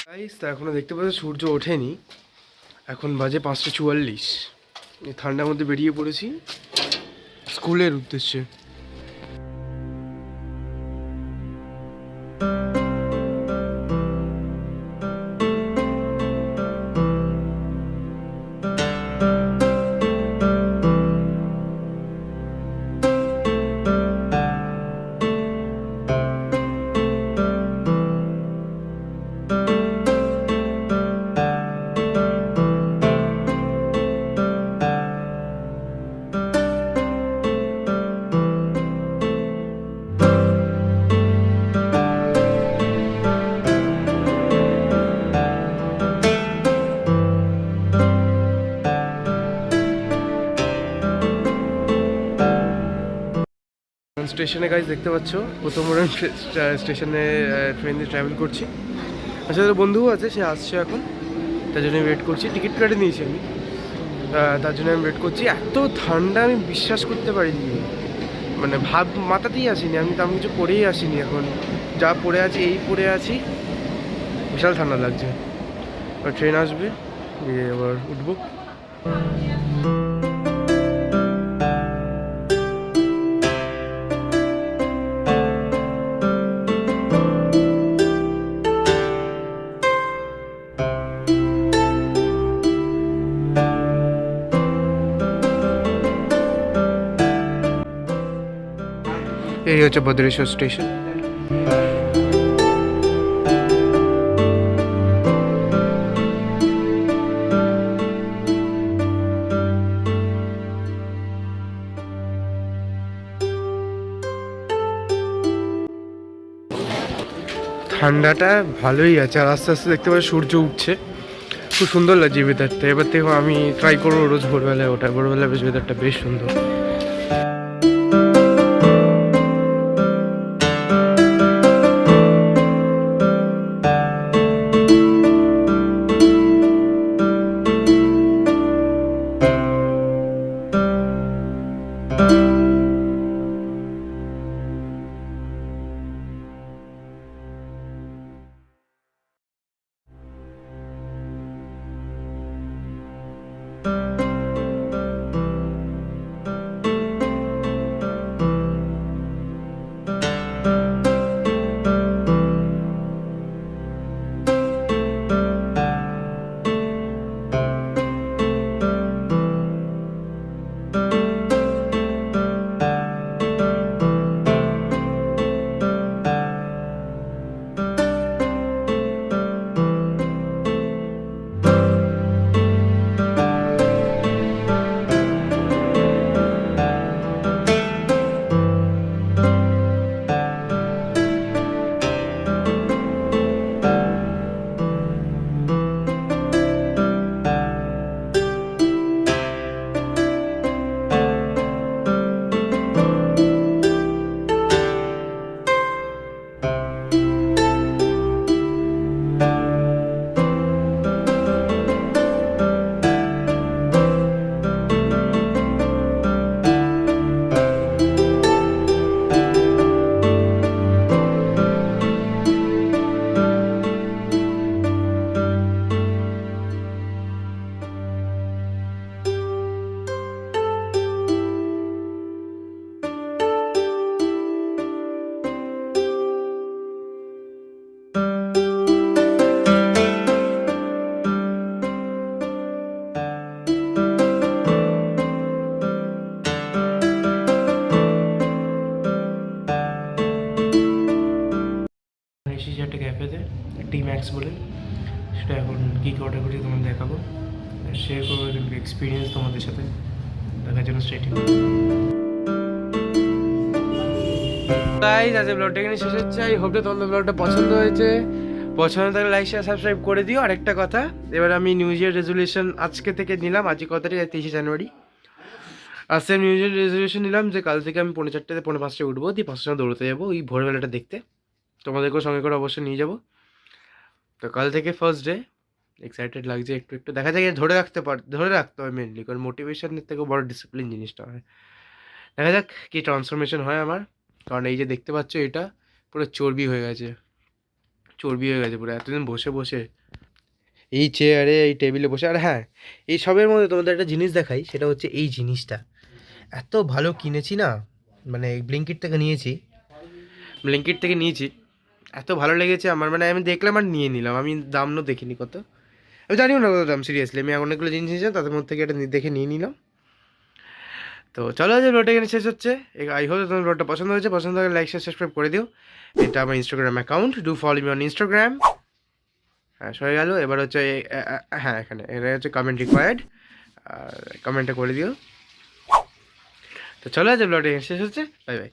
Guys তা এখনো দেখতে পাচ্ছ সূর্য ওঠেনি। এখন বাজে 5:44। এই ঠান্ডার মধ্যে বেরিয়ে পড়েছি স্কুলের উদ্দেশ্যে। স্টেশনে গাইজ দেখতে পাচ্ছ প্রথম স্টেশনে ট্রেন দিয়ে ট্রাভেল করছি। আসলে বন্ধুও আছে, সে আসছে এখন, তার জন্য ওয়েট করছি। টিকিট কেটে নিয়েছি আমি, তার জন্য আমি ওয়েট করছি। এত ঠান্ডা আমি বিশ্বাস করতে পারিনি, মানে ভাব মাথাতেই আসিনি। আমি তেমন কিছু পরেই আসিনি, এখন যা পরে আছি এই পরে আছি। বিশাল ঠান্ডা লাগছে। ট্রেন আসবে, গিয়ে আবার উঠবো। এই হচ্ছে ভদ্রেশ্বর স্টেশন। ঠান্ডাটা ভালোই আছে, আর আস্তে আস্তে দেখতে পাচ্ছি সূর্য উঠছে। খুব সুন্দর লাগছে ওয়েদারটা। এবার থেকে আমি ট্রাই করবো রোজ ভোরবেলায় ওঠা। ভোরবেলায় বেশ ওয়েদারটা বেশ সুন্দর। এসেছি একটা ক্যাফেতে, টি ম্যাক্স বলে। সেটা এখন কী কী অর্ডার করছি তোমাদের দেখাবো, শেয়ার করবো এক্সপিরিয়েন্স তোমাদের সাথে। দেখার জন্য স্ট্রেটিং গাইস, আজ ব্লগটা এখানে শেষ হচ্ছে। আই হোপ তোমাদের ব্লগটা পছন্দ হয়েছে। পছন্দ থাকলে লাইক শেয়ার সাবস্ক্রাইব করে দিও। আরেকটা কথা, এবার আমি নিউ ইয়ার রেজলিউশন আজকে থেকে নিলাম। আজকে কথাটি 23শে জানুয়ারি। আর সেম নিউ ইয়ার রেজলিউশন নিলাম যে কাল থেকে আমি 4:30 5:30 উঠবো, দিয়ে 5টার দৌড়তে যাবো ওই ভোরবেলাটা দেখতে। তোমাদেরকেও সঙ্গে করে অবশ্যই নিয়ে যাবো। তো কাল থেকে ফার্স্ট ডে, এক্সাইটেড লাগছে একটু একটু। দেখা যায় ধরে রাখতে হয় মেনলি, কারণ মোটিভেশনের থেকেও বড় ডিসিপ্লিন জিনিসটা হয়। দেখা যাক কী ট্রান্সফরমেশন হয় আমার। কারণ এই যে দেখতে পাচ্ছ, এটা পুরো চর্বি হয়ে গেছে, চর্বি হয়ে গেছে পুরো এতদিন বসে বসে এই চেয়ারে এই টেবিলে বসে। আর হ্যাঁ, এই সবের মধ্যে তোমাদের একটা জিনিস দেখাই, সেটা হচ্ছে এই জিনিসটা এত ভালো কিনেছি না, মানে ব্লিঙ্কিট থেকে নিয়েছি, এত ভালো লেগেছে আমার, মানে আমি দেখলাম আর নিয়ে নিলাম। আমি দামও দেখিনি কত, আমি জানিও না কত দাম সিরিয়াসলি, আমি অনেকগুলো জিনিস নিয়েছিলাম তাদের মধ্যে থেকে এটা দেখে নিয়ে নিলাম। তো চলো আজ ব্লগটা এখানে শেষ হচ্ছে। আই হোপ তোমার ব্লগটা পছন্দ হয়েছে, পছন্দ হলে লাইক শেয়ার সাবস্ক্রাইব করে দিও। এটা আমার Instagram account, do follow me on Instagram. হ্যাঁ সরে গেল, এবার হচ্ছে হ্যাঁ এখানে এটা হচ্ছে কমেন্ট রিকোয়ার্ড, আর কমেন্টটা করে দিও। তো চলো আজ ব্লগটা এখানে শেষ হচ্ছে, বাই বাই।